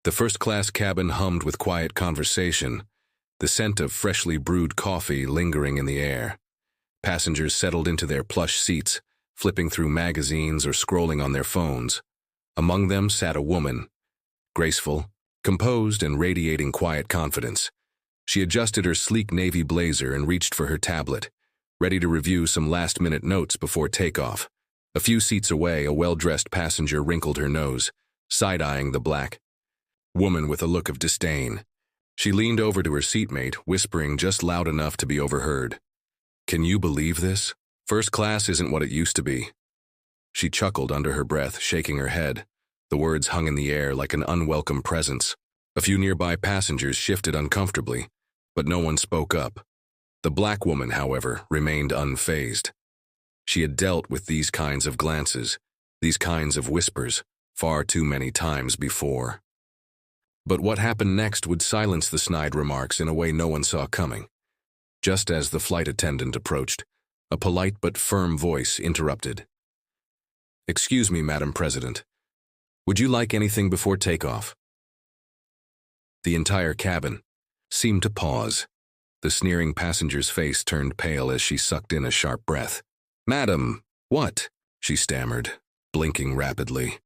The first-class cabin hummed with quiet conversation, the scent of freshly brewed coffee lingering in the air. Passengers settled into their plush seats, flipping through magazines or scrolling on their phones. Among them sat a woman, graceful, composed, and radiating quiet confidence. She adjusted her sleek navy blazer and reached for her tablet, ready to review some last-minute notes before takeoff. A few seats away, a well-dressed passenger wrinkled her nose, side-eyeing the black woman with a look of disdain. She leaned over to her seatmate, whispering just loud enough to be overheard. "Can you believe this? First class isn't what it used to be." She chuckled under her breath, shaking her head. The words hung in the air like an unwelcome presence. A few nearby passengers shifted uncomfortably, but no one spoke up. The black woman, however, remained unfazed. She had dealt with these kinds of glances, these kinds of whispers, far too many times before. But what happened next would silence the snide remarks in a way no one saw coming. Just as the flight attendant approached, a polite but firm voice interrupted. "Excuse me, Madam President. Would you like anything before takeoff?" The entire cabin seemed to pause. The sneering passenger's face turned pale as she sucked in a sharp breath. "Madam, what?" she stammered, blinking rapidly.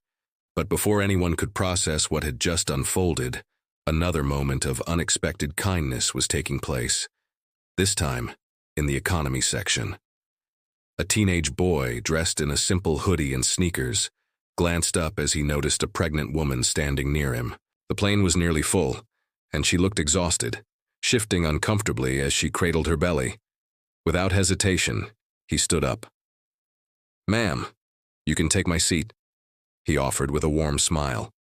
But before anyone could process what had just unfolded, another moment of unexpected kindness was taking place. This time, in the economy section. A teenage boy, dressed in a simple hoodie and sneakers, glanced up as he noticed a pregnant woman standing near him. The plane was nearly full, and she looked exhausted, shifting uncomfortably as she cradled her belly. Without hesitation, he stood up. "Ma'am, you can take my seat," he offered with a warm smile.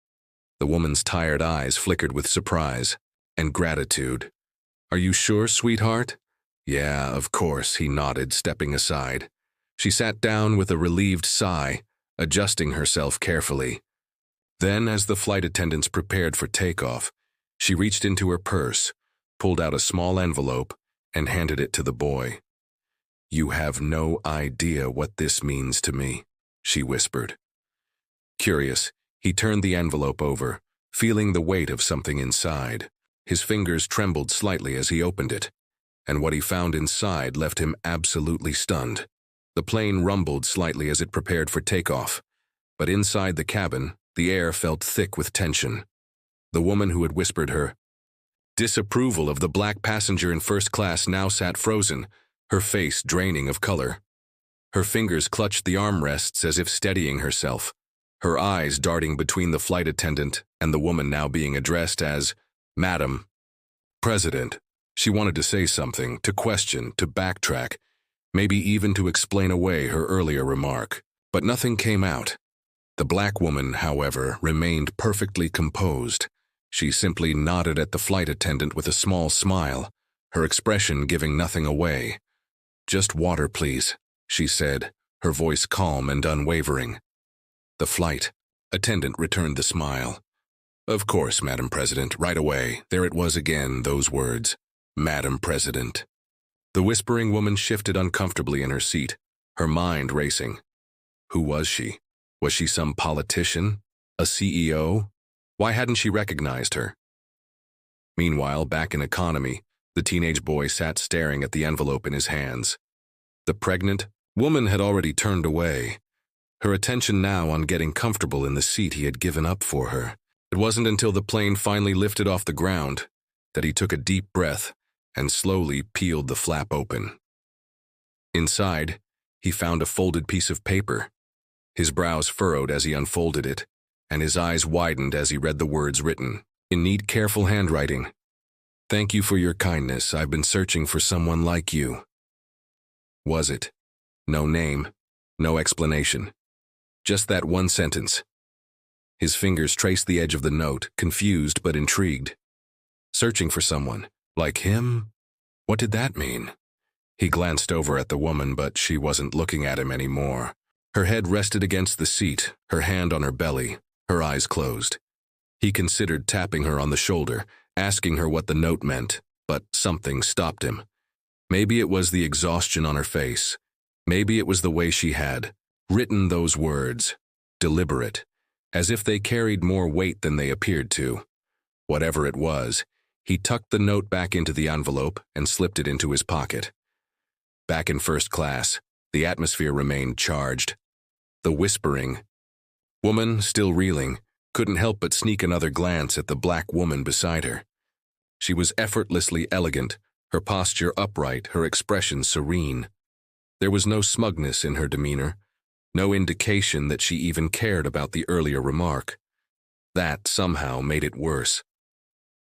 The woman's tired eyes flickered with surprise and gratitude. "Are you sure, sweetheart?" "Yeah, of course," he nodded, stepping aside. She sat down with a relieved sigh, adjusting herself carefully. Then, as the flight attendants prepared for takeoff, she reached into her purse, pulled out a small envelope, and handed it to the boy. "You have no idea what this means to me," she whispered. Curious, he turned the envelope over, feeling the weight of something inside. His fingers trembled slightly as he opened it, and what he found inside left him absolutely stunned. The plane rumbled slightly as it prepared for takeoff, but inside the cabin, the air felt thick with tension. The woman who had whispered her disapproval of the black passenger in first class now sat frozen, her face draining of color. Her fingers clutched the armrests as if steadying herself, her eyes darting between the flight attendant and the woman now being addressed as Madam President. She wanted to say something, to question, to backtrack, maybe even to explain away her earlier remark, but nothing came out. The black woman, however, remained perfectly composed. She simply nodded at the flight attendant with a small smile, her expression giving nothing away. "Just water, please," she said, her voice calm and unwavering. The flight attendant returned the smile. "Of course, Madam President, right away." There it was again, those words, "Madam President." The whispering woman shifted uncomfortably in her seat, her mind racing. Who was she? Was she some politician? A CEO? Why hadn't she recognized her? Meanwhile, back in economy, the teenage boy sat staring at the envelope in his hands. The pregnant woman had already turned away, her attention now on getting comfortable in the seat he had given up for her. It wasn't until the plane finally lifted off the ground that he took a deep breath and slowly peeled the flap open. Inside, he found a folded piece of paper. His brows furrowed as he unfolded it, and his eyes widened as he read the words written, in neat, careful handwriting. "Thank you for your kindness. I've been searching for someone like you." Was it? No name, no explanation. Just that one sentence. His fingers traced the edge of the note, confused but intrigued. Searching for someone like him? What did that mean? He glanced over at the woman, but she wasn't looking at him anymore. Her head rested against the seat, her hand on her belly, her eyes closed. He considered tapping her on the shoulder, asking her what the note meant, but something stopped him. Maybe it was the exhaustion on her face. Maybe it was the way she had written those words, deliberate, as if they carried more weight than they appeared to. Whatever it was, he tucked the note back into the envelope and slipped it into his pocket. Back in first class, the atmosphere remained charged. The whispering woman, still reeling, couldn't help but sneak another glance at the black woman beside her. She was effortlessly elegant, her posture upright, her expression serene. There was no smugness in her demeanor, no indication that she even cared about the earlier remark. That somehow made it worse.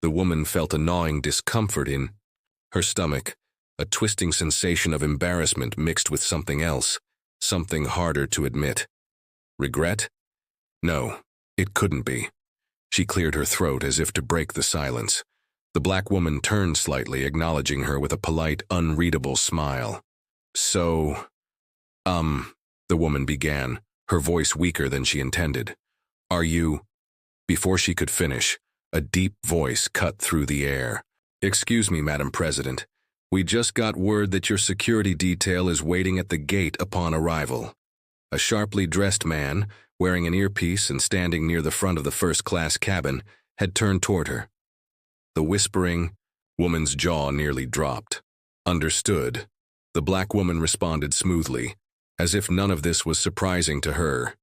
The woman felt a gnawing discomfort in her stomach, a twisting sensation of embarrassment mixed with something else, something harder to admit. Regret? No, it couldn't be. She cleared her throat as if to break the silence. The black woman turned slightly, acknowledging her with a polite, unreadable smile. So, the woman began, her voice weaker than she intended. Are you? Before she could finish, a deep voice cut through the air. Excuse me, Madam President. We just got word that your security detail is waiting at the gate upon arrival. A sharply dressed man, wearing an earpiece and standing near the front of the first-class cabin, had turned toward her. The whispering woman's jaw nearly dropped. Understood. The black woman responded smoothly, as if none of this was surprising to her.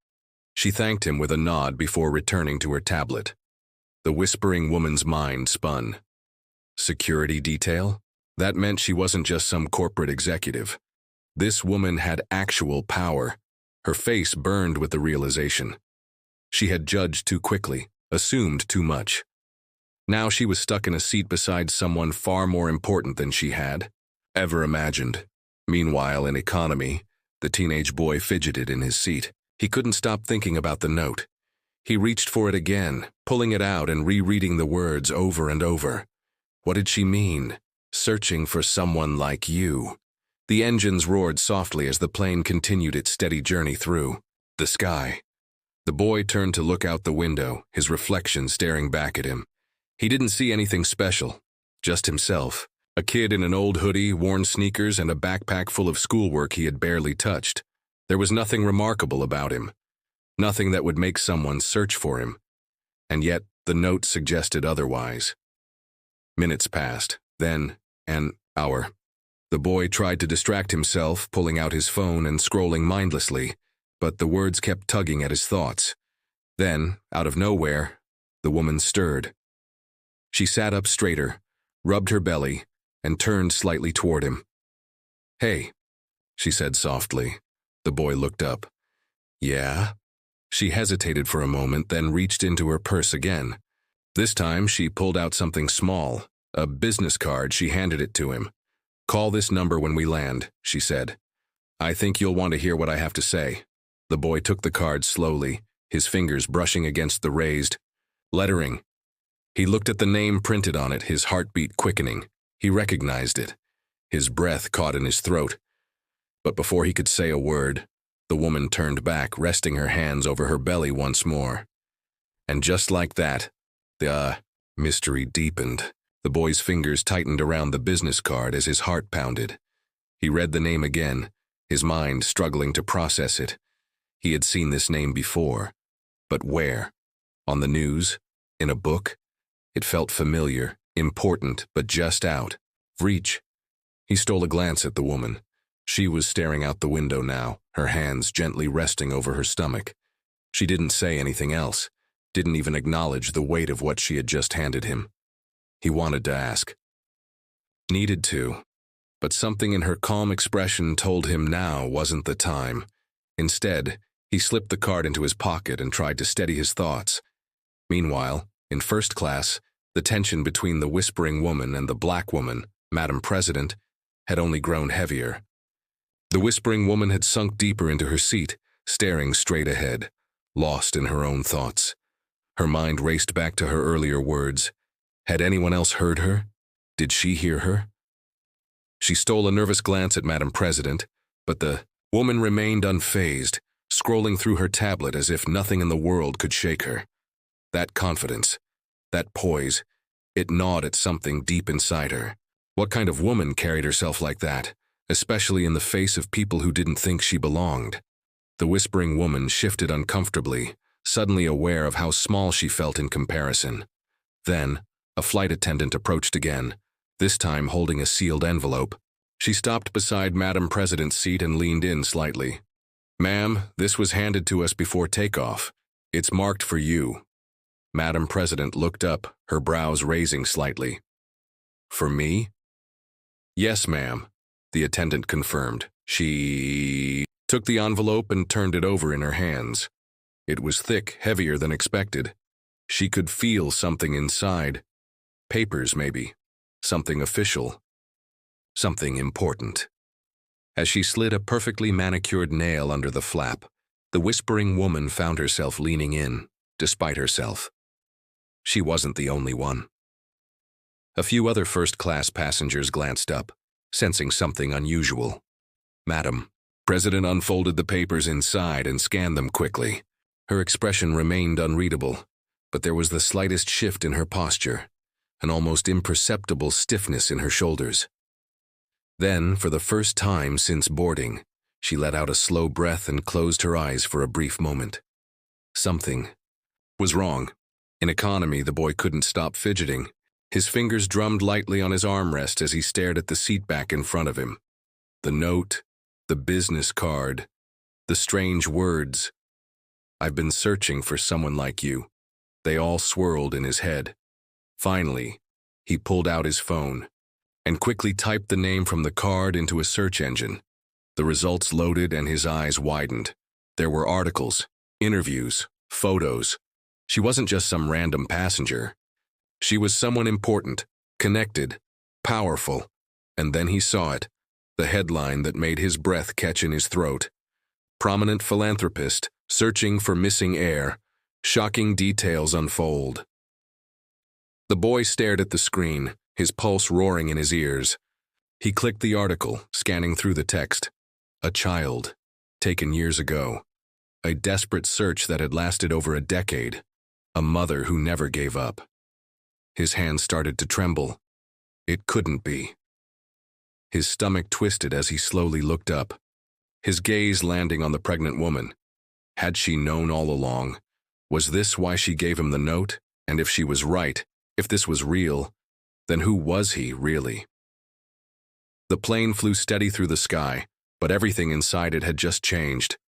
She thanked him with a nod before returning to her tablet. The whispering woman's mind spun. Security detail? That meant she wasn't just some corporate executive. This woman had actual power. Her face burned with the realization. She had judged too quickly, assumed too much. Now she was stuck in a seat beside someone far more important than she had ever imagined. Meanwhile, in economy, the teenage boy fidgeted in his seat. He couldn't stop thinking about the note. He reached for it again, pulling it out and rereading the words over and over. What did she mean? Searching for someone like you. The engines roared softly as the plane continued its steady journey through the sky. The boy turned to look out the window, his reflection staring back at him. He didn't see anything special, just himself. A kid in an old hoodie, worn sneakers, and a backpack full of schoolwork he had barely touched. There was nothing remarkable about him. Nothing that would make someone search for him. And yet, the note suggested otherwise. Minutes passed, then an hour. The boy tried to distract himself, pulling out his phone and scrolling mindlessly, but the words kept tugging at his thoughts. Then, out of nowhere, the woman stirred. She sat up straighter, rubbed her belly, and turned slightly toward him. Hey, she said softly. The boy looked up. Yeah? She hesitated for a moment, then reached into her purse again. This time, she pulled out something small, a business card. She handed it to him. Call this number when we land, she said. I think you'll want to hear what I have to say. The boy took the card slowly, his fingers brushing against the raised lettering. He looked at the name printed on it, his heartbeat quickening. He recognized it. His breath caught in his throat. But before he could say a word, the woman turned back, resting her hands over her belly once more. And just like that, the mystery deepened. The boy's fingers tightened around the business card as his heart pounded. He read the name again, his mind struggling to process it. He had seen this name before. But where? On the news? In a book? It felt familiar, important, but just out. Of reach. He stole a glance at the woman. She was staring out the window now, her hands gently resting over her stomach. She didn't say anything else, didn't even acknowledge the weight of what she had just handed him. He wanted to ask. Needed to. But something in her calm expression told him now wasn't the time. Instead, he slipped the card into his pocket and tried to steady his thoughts. Meanwhile, in first class, the tension between the whispering woman and the black woman, Madam President, had only grown heavier. The whispering woman had sunk deeper into her seat, staring straight ahead, lost in her own thoughts. Her mind raced back to her earlier words. Had anyone else heard her? Did she hear her? She stole a nervous glance at Madam President, but the woman remained unfazed, scrolling through her tablet as if nothing in the world could shake her. That confidence, that poise, it gnawed at something deep inside her. What kind of woman carried herself like that, especially in the face of people who didn't think she belonged? The whispering woman shifted uncomfortably, suddenly aware of how small she felt in comparison. Then, a flight attendant approached again, this time holding a sealed envelope. She stopped beside Madam President's seat and leaned in slightly. "Ma'am, this was handed to us before takeoff. It's marked for you." Madam President looked up, her brows raising slightly. "For me?" "Yes, ma'am," the attendant confirmed. She took the envelope and turned it over in her hands. It was thick, heavier than expected. She could feel something inside. Papers, maybe. Something official. Something important. As she slid a perfectly manicured nail under the flap, the whispering woman found herself leaning in, despite herself. She wasn't the only one. A few other first-class passengers glanced up, sensing something unusual. Madam President unfolded the papers inside and scanned them quickly. Her expression remained unreadable, but there was the slightest shift in her posture, an almost imperceptible stiffness in her shoulders. Then, for the first time since boarding, she let out a slow breath and closed her eyes for a brief moment. Something was wrong. In economy, the boy couldn't stop fidgeting. His fingers drummed lightly on his armrest as he stared at the seat back in front of him. The note, the business card, the strange words. "I've been searching for someone like you." They all swirled in his head. Finally, he pulled out his phone and quickly typed the name from the card into a search engine. The results loaded and his eyes widened. There were articles, interviews, photos. She wasn't just some random passenger. She was someone important, connected, powerful. And then he saw it, the headline that made his breath catch in his throat. "Prominent philanthropist searching for missing heir. Shocking details unfold." The boy stared at the screen, his pulse roaring in his ears. He clicked the article, scanning through the text. A child, taken years ago. A desperate search that had lasted over a decade. A mother who never gave up. His hands started to tremble. It couldn't be. His stomach twisted as he slowly looked up, his gaze landing on the pregnant woman. Had she known all along? Was this why she gave him the note? And if she was right, if this was real, then who was he, really? The plane flew steady through the sky, but everything inside it had just changed.